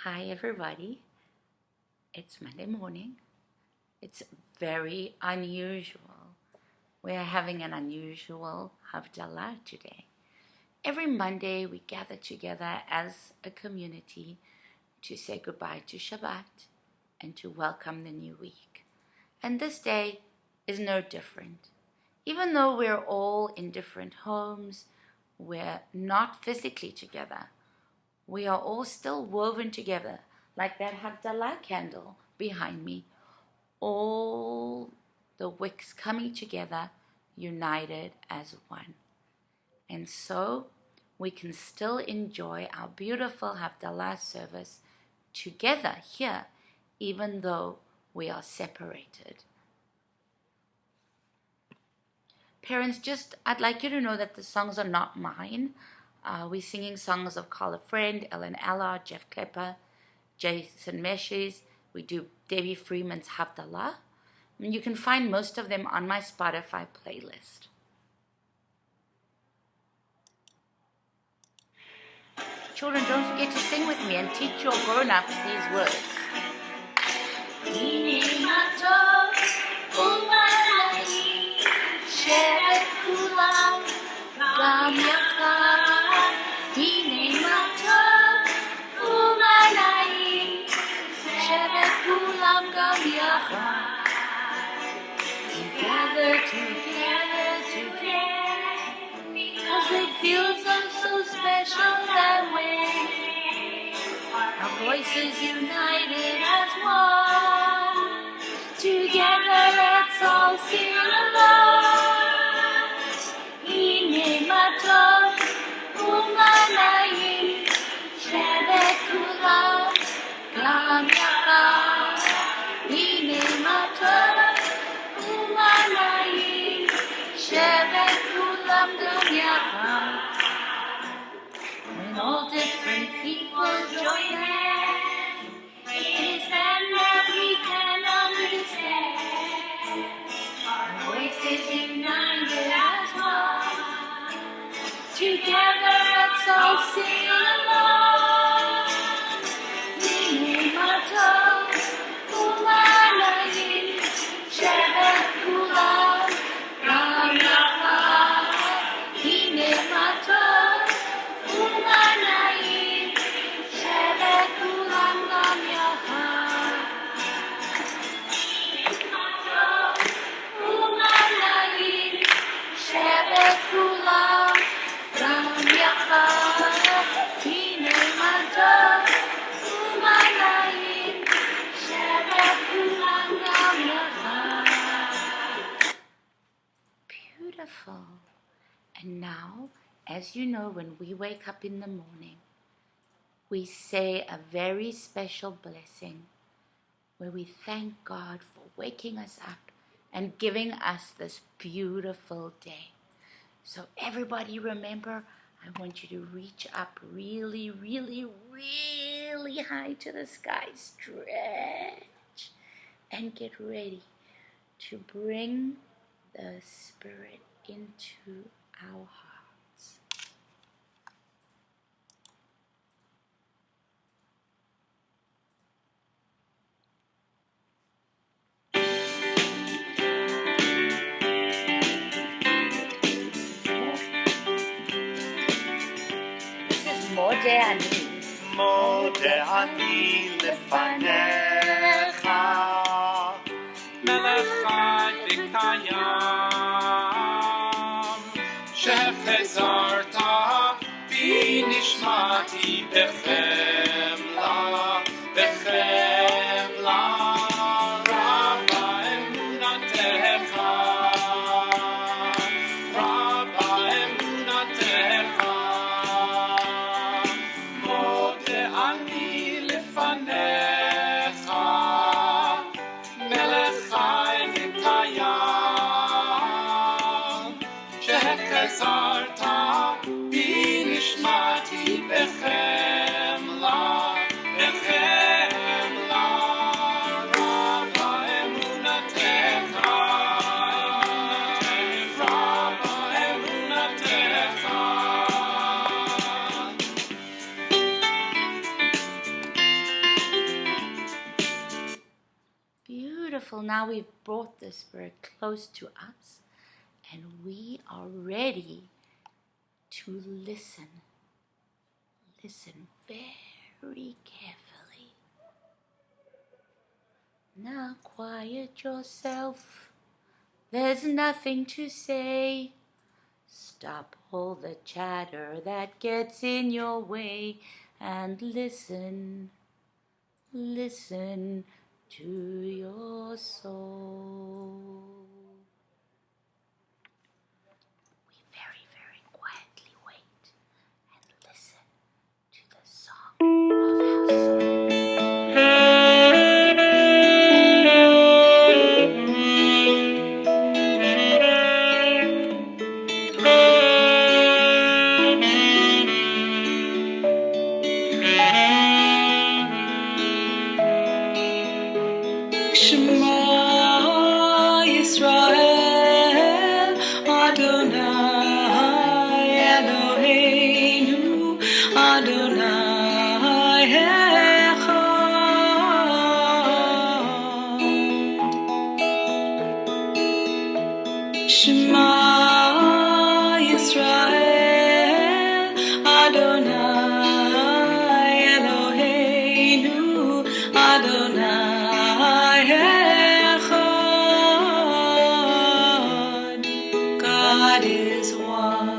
Hi everybody, it's Monday morning. It's very unusual. We are having an unusual Havdalah today. Every Monday we gather together as a community to say goodbye to Shabbat and to welcome the new week. And this day is no different. Even though we're all in different homes, we're not physically together. We are all still woven together, like that Havdalah candle behind me. All the wicks coming together, united as one. And so we can still enjoy our beautiful Havdalah service together here, even though we are separated. Parents, I'd like you to know that the songs are not mine. We're singing songs of Carla Friend, Ellen Allard, Jeff Klepper, Jason Meshes. We do Debbie Freeman's Havdalah. And you can find most of them on my Spotify playlist. Children, don't forget to sing with me and teach your grown-ups these words. We gather together because it feels so special that way. Our voices united as one. Together let's all sing along. Hine matov umanayim shevet kulam gam yachad. Hine matov umanayim shevet kulam gam yachad. When all different people join hands, it is then that we can understand. Our voices united as one. Together let's all sing along. Hine matov umanayim shevet kulam gam yachad. Hine matov umanayim shevet kulam gam yachad. Umanayim shevet kulam gam yachad. Hine matov umanayim shevet kulam gam yachad. Beautiful. And now, as you know, when we wake up in the morning, we say a very special blessing where we thank God for waking us up and giving us this beautiful day. So everybody remember, I want you to reach up really, really, really high to the sky. Stretch and get ready to bring the Spirit into our hearts. This is Mode ani lefanecha melech chai v'kayam shechezarta bi nishmati bechemla rabba emunatecha rabba emunatecha mode ani lefanecha melech chai v'kayam shechezarta bi nishmati bechem beautiful. Now we've brought the Spirit close to us and we are ready to listen. Listen very carefully. Now quiet yourself. There's nothing to say. Stop all the chatter that gets in your way and listen. Listen to your soul. We very, very quietly wait and listen to the song of our soul. Shema Yisrael Adonai Eloheinu Adonai Echad. Shema Yisrael Adonai Eloheinu Adonai Echad. God is one.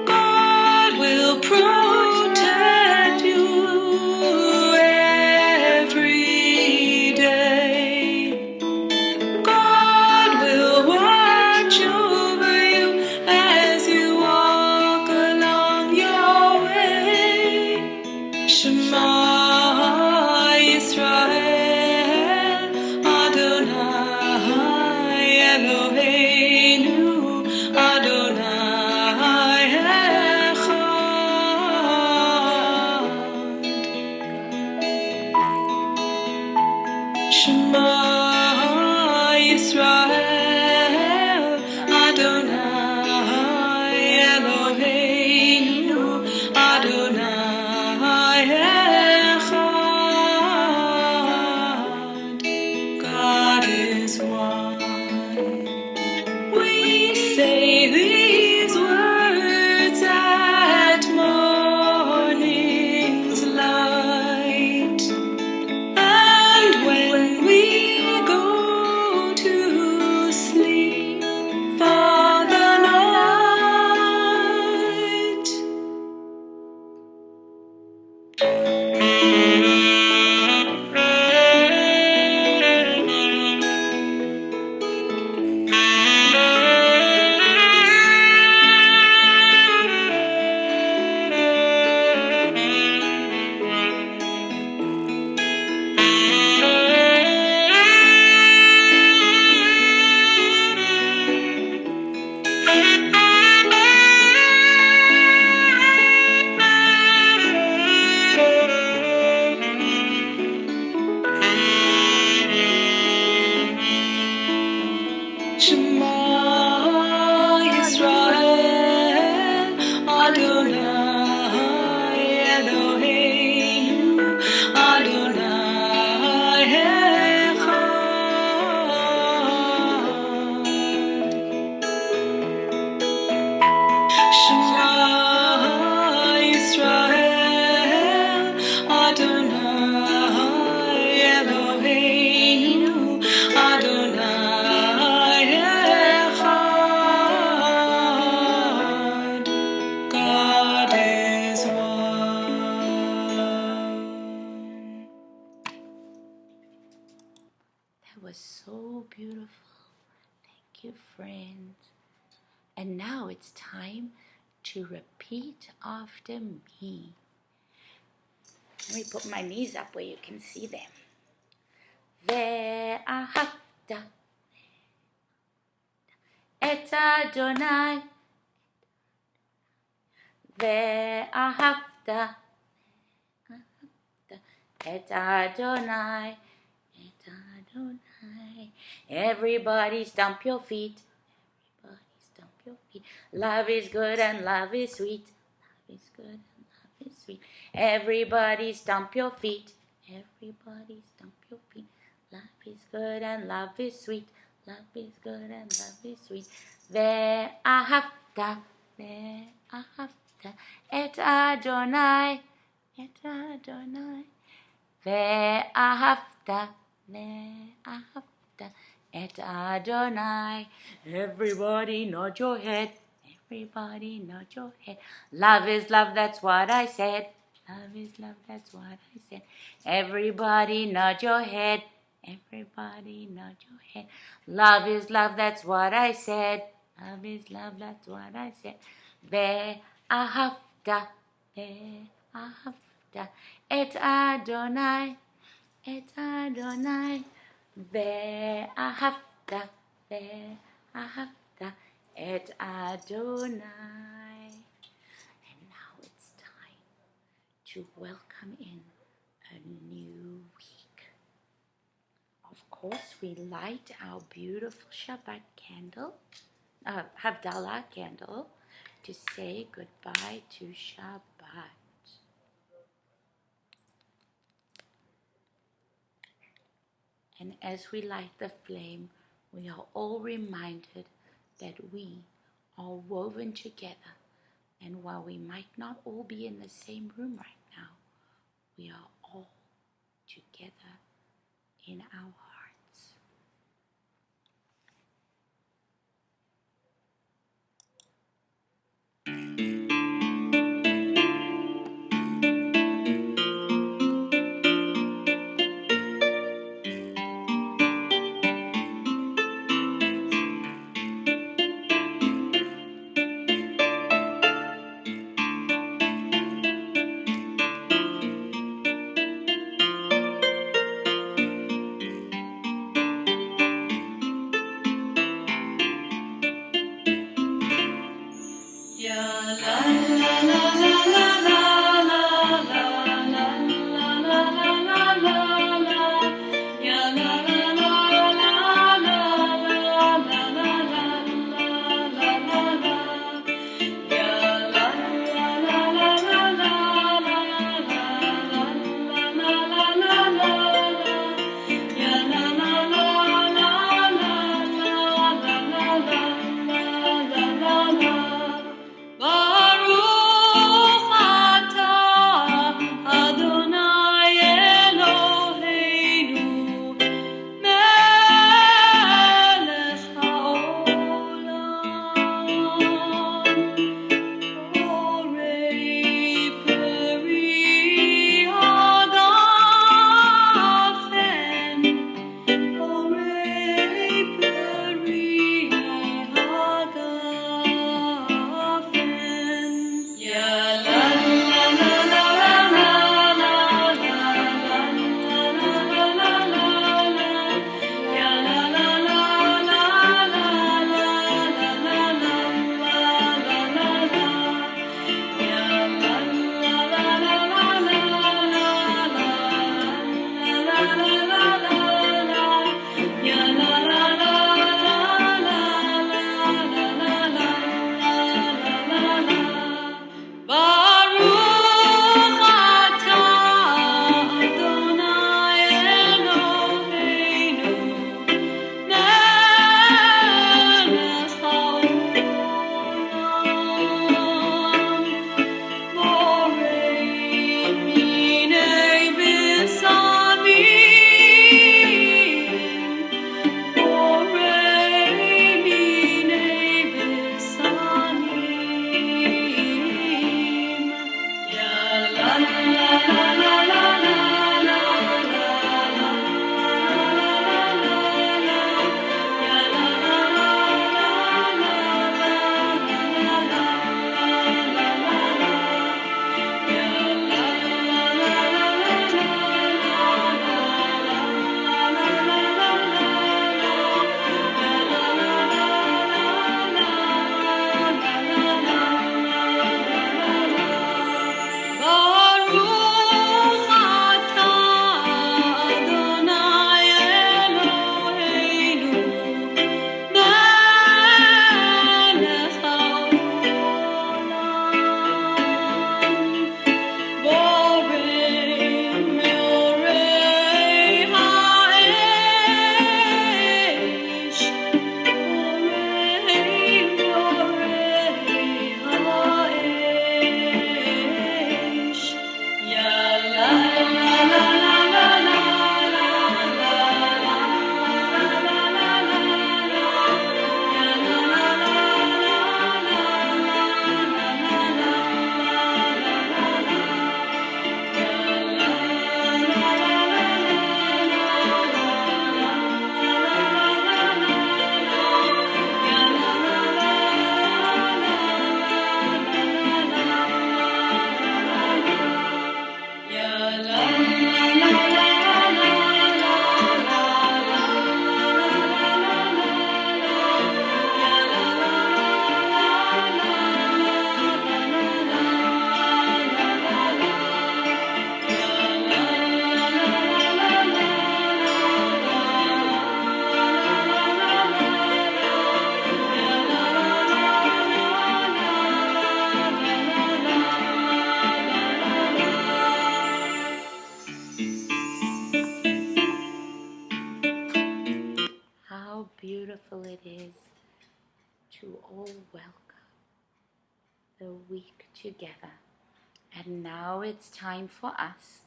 God will protect you every day. God will watch over you as you walk along your way. Shema Yisrael Adonai Eloheinu Adonai Echad. Shema Yisrael Adonai Eloheinu Adonai Echad. God is one. We say these words at morning's light. And when we go to sleep for the night. Shema Yisrael Adonai Eloheinu Adonai Echad. Shema Yisrael Adonai Eloheinu Adonai Echad. God is one. That was so beautiful. Thank you, friends. And now it's time to repeat after me. Let me put my knees up where you can see them. Ve'ahavta et Adonai. Ve'ahavta et Adonai. Et Adonai. Everybody stomp your feet. Everybody stomp your feet. Love is good and love is sweet. Love is good and love is sweet. Everybody stomp your feet. Everybody stomp your feet. Love is good and love is sweet. Love is good and love is sweet. Ve'ahavta, ve'ahavta et Adonai, et Adonai. Ve'ahavta, ve'ahavta et Adonai. Everybody nod your head. Everybody nod your head. Love is love, that's what I said. Love is love, that's what I said. Everybody nod your head. Everybody nod your head. Love is love, that's what I said. Love is love, that's what I said. Ve'ahavta, ve'ahavta et Adonai, et Adonai. Ve'ahavta, ve'ahavta et Adonai. And now it's time to welcome in a new week. Of course, we light our beautiful Shabbat candle, Havdalah candle, to say goodbye to Shabbat. And as we light the flame, we are all reminded that we are woven together. And while we might not all be in the same room right now, we are all together in our hearts. Ya week together. And now it's time for us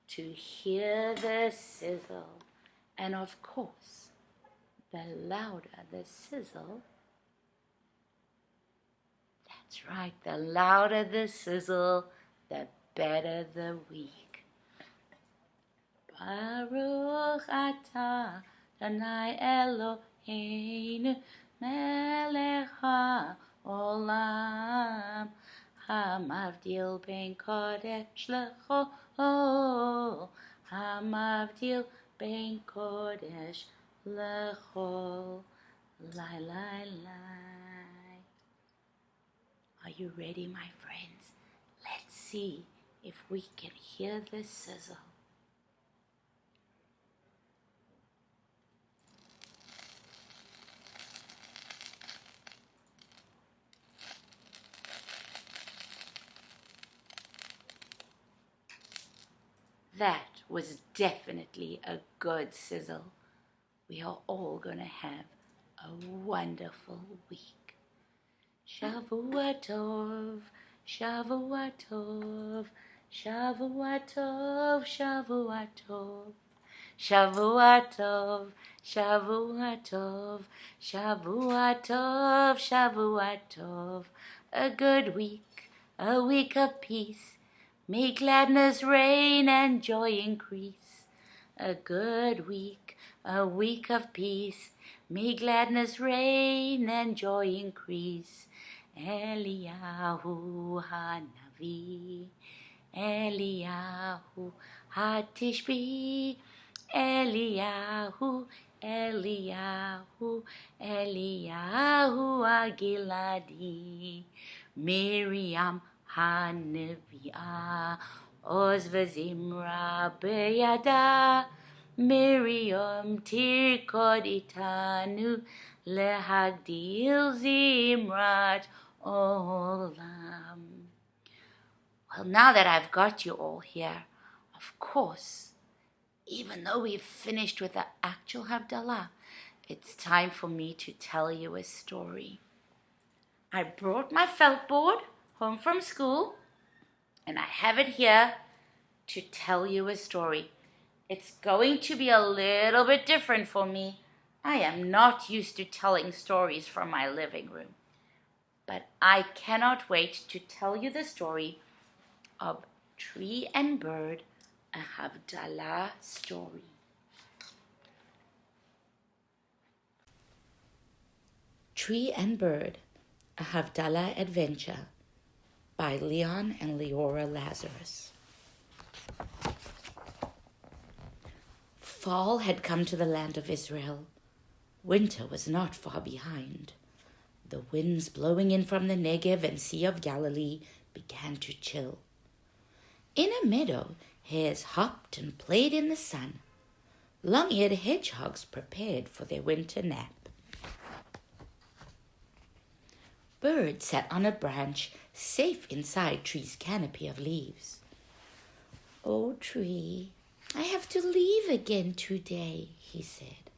to hear the sizzle. And of course, the louder the sizzle, that's right, the louder the sizzle, the better the week. Baruch atah Adonai Eloheinu melech haolam hamavdil ben kodesh lechol hamavdil ben kodesh lechol lai lai lai. Are you ready, my friends? Let's see if we can hear the sizzle. That was definitely a good sizzle. We are all going to have a wonderful week. Shavua tov, Shavua tov, Shavua tov, Shavua tov. Shavua tov, Shavua tov, Shavua tov, Shavua tov. A good week, a week of peace. May gladness reign and joy increase. A good week, a week of peace. May gladness reign and joy increase. Eliyahu Hanavi, Eliyahu Hatishbi, Eliyahu, Eliyahu, Eliyahu Agiladi, Miriam Hanaviah, Oz v'Zimra beyada, Miriam tirkod itanu, lehagdil Zimrat olam. Well, now that I've got you all here, of course, even though we've finished with the actual Havdalah, it's time for me to tell you a story. I brought my felt board home from school, and I have it here to tell you a story. It's going to be a little bit different for me. I am not used to telling stories from my living room, but I cannot wait to tell you the story of Tree and Bird, a Havdalah story. Tree and Bird, a Havdalah adventure by Leon and Leora Lazarus. Fall had come to the land of Israel. Winter was not far behind. The winds blowing in from the Negev and Sea of Galilee began to chill. In a meadow, hares hopped and played in the sun. Long-eared hedgehogs prepared for their winter nap. Bird sat on a branch, safe inside Tree's canopy of leaves. "Oh, Tree, I have to leave again today," he said.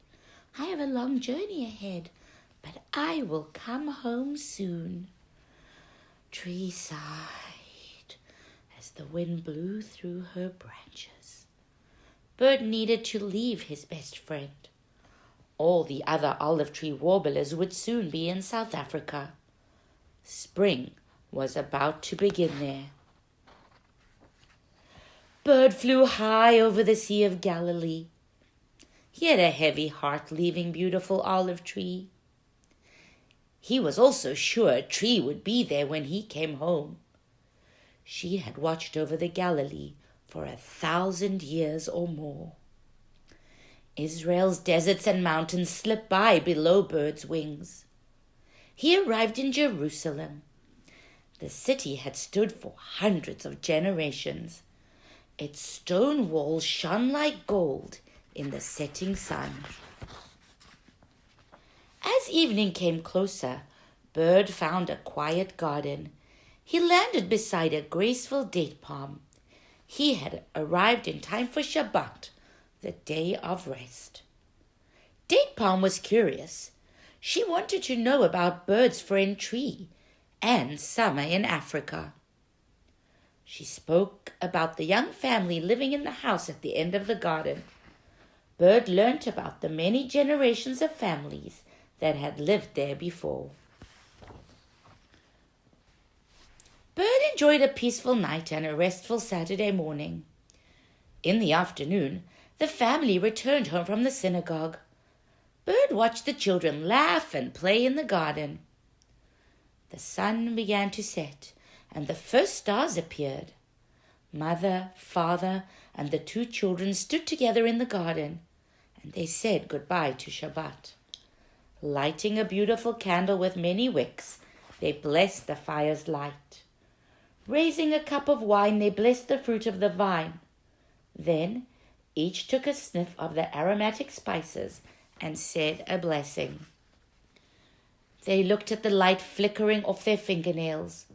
"I have a long journey ahead, but I will come home soon." Tree sighed as the wind blew through her branches. Bird needed to leave his best friend. All the other olive tree warblers would soon be in South Africa. Spring was about to begin there. Bird flew high over the Sea of Galilee. He had a heavy heart leaving beautiful Olive Tree. He was also sure Tree would be there when he came home. She had watched over the Galilee for 1,000 years or more. Israel's deserts and mountains slipped by below Bird's wings. He arrived in Jerusalem. The city had stood for hundreds of generations. Its stone walls shone like gold in the setting sun. As evening came closer, Bird found a quiet garden. He landed beside a graceful date palm. He had arrived in time for Shabbat, the day of rest. Date palm was curious. She wanted to know about Bird's friend Tree and summer in Africa. She spoke about the young family living in the house at the end of the garden. Bird learnt about the many generations of families that had lived there before. Bird enjoyed a peaceful night and a restful Saturday morning. In the afternoon, the family returned home from the synagogue. Bird watched the children laugh and play in the garden. The sun began to set, and the first stars appeared. Mother, father, and the two children stood together in the garden, and they said goodbye to Shabbat. Lighting a beautiful candle with many wicks, they blessed the fire's light. Raising a cup of wine, they blessed the fruit of the vine. Then each took a sniff of the aromatic spices and said a blessing. They looked at the light flickering off their fingernails.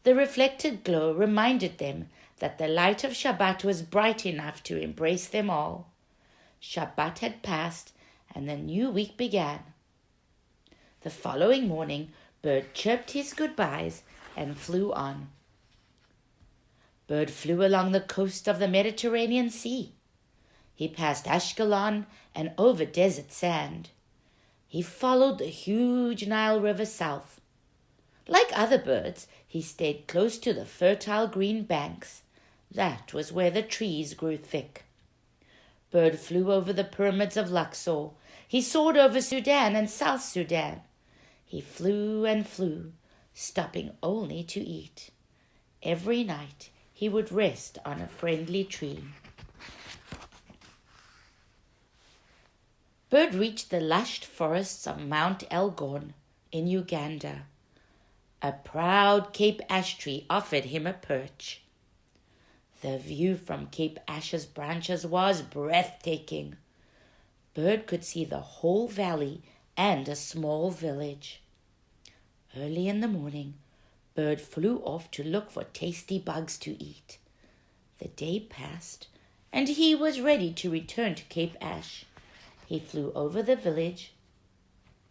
The reflected glow reminded them that the light of Shabbat was bright enough to embrace them all. Shabbat had passed, and the new week began. The following morning, Bird chirped his goodbyes and flew on. Bird flew along the coast of the Mediterranean Sea. He passed Ashkelon and over desert sand. He followed the huge Nile River south. Like other birds, he stayed close to the fertile green banks. That was where the trees grew thick. Bird flew over the pyramids of Luxor. He soared over Sudan and South Sudan. He flew and flew, stopping only to eat. Every night he would rest on a friendly tree. Bird reached the lush forests of Mount Elgon in Uganda. A proud Cape ash tree offered him a perch. The view from Cape Ash's branches was breathtaking. Bird could see the whole valley and a small village. Early in the morning, Bird flew off to look for tasty bugs to eat. The day passed, and he was ready to return to Cape Ash. He flew over the village.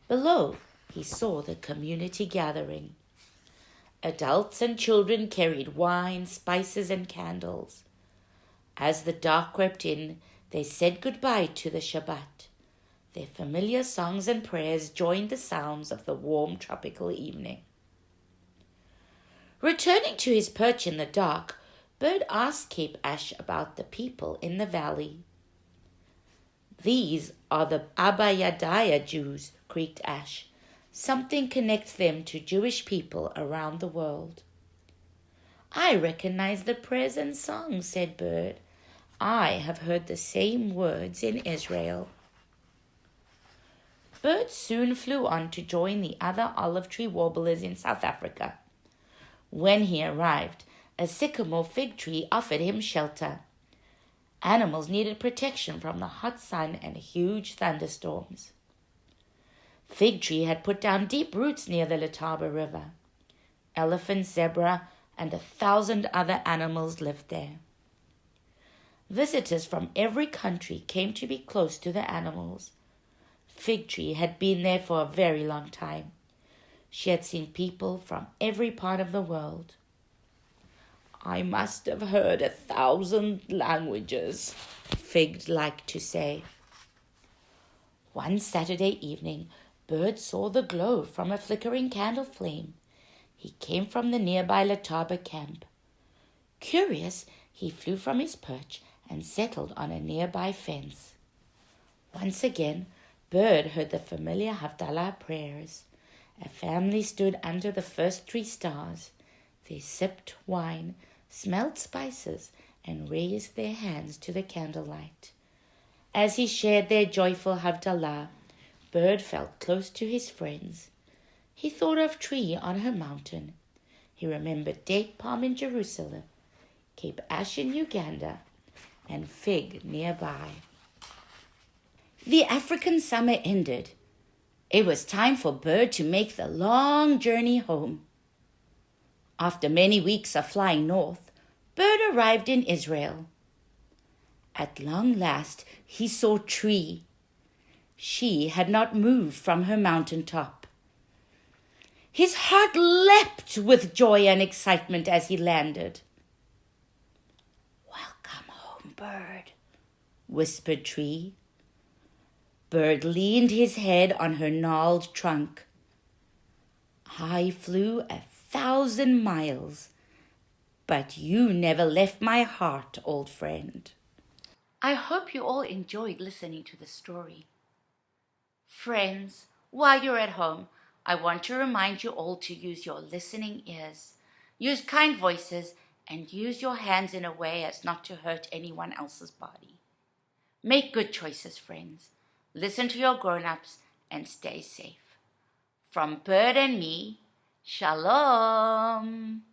Below, he saw the community gathering. Adults and children carried wine, spices, and candles. As the dark crept in, they said goodbye to the Shabbat. Their familiar songs and prayers joined the sounds of the warm tropical evening. Returning to his perch in the dark, Bird asked Cape Ash about the people in the valley. "These are the Abba Yadaya Jews," creaked Ash. "Something connects them to Jewish people around the world." "I recognize the prayers and songs," said Bird. "I have heard the same words in Israel." Bird soon flew on to join the other olive tree warblers in South Africa. When he arrived, a sycamore fig tree offered him shelter. Animals needed protection from the hot sun and huge thunderstorms. Fig Tree had put down deep roots near the Letaba River. Elephant, zebra, and 1,000 other animals lived there. Visitors from every country came to be close to the animals. Fig Tree had been there for a very long time. She had seen people from every part of the world. "I must have heard 1,000 languages," Fig liked to say. One Saturday evening, Bird saw the glow from a flickering candle flame. He came from the nearby Letaba camp. Curious, he flew from his perch and settled on a nearby fence. Once again, Bird heard the familiar Havdalah prayers. A family stood under the first 3 stars. They sipped wine, smelled spices, and raised their hands to the candlelight. As he shared their joyful Havdalah, Bird felt close to his friends. He thought of Tree on her mountain. He remembered Date Palm in Jerusalem, Cape Ash in Uganda, and Fig nearby. The African summer ended. It was time for Bird to make the long journey home. After many weeks of flying north, Bird arrived in Israel. At long last, he saw Tree. She had not moved from her mountain top. His heart leapt with joy and excitement as he landed. "Welcome home, bird," whispered Tree. Bird leaned his head on her gnarled trunk. "I flew 1,000 miles, but you never left my heart, old friend." I hope you all enjoyed listening to the story. Friends, while you're at home, I want to remind you all to use your listening ears, use kind voices, and use your hands in a way as not to hurt anyone else's body. Make good choices, friends. Listen to your grown-ups and stay safe. From Bird and me, Shalom.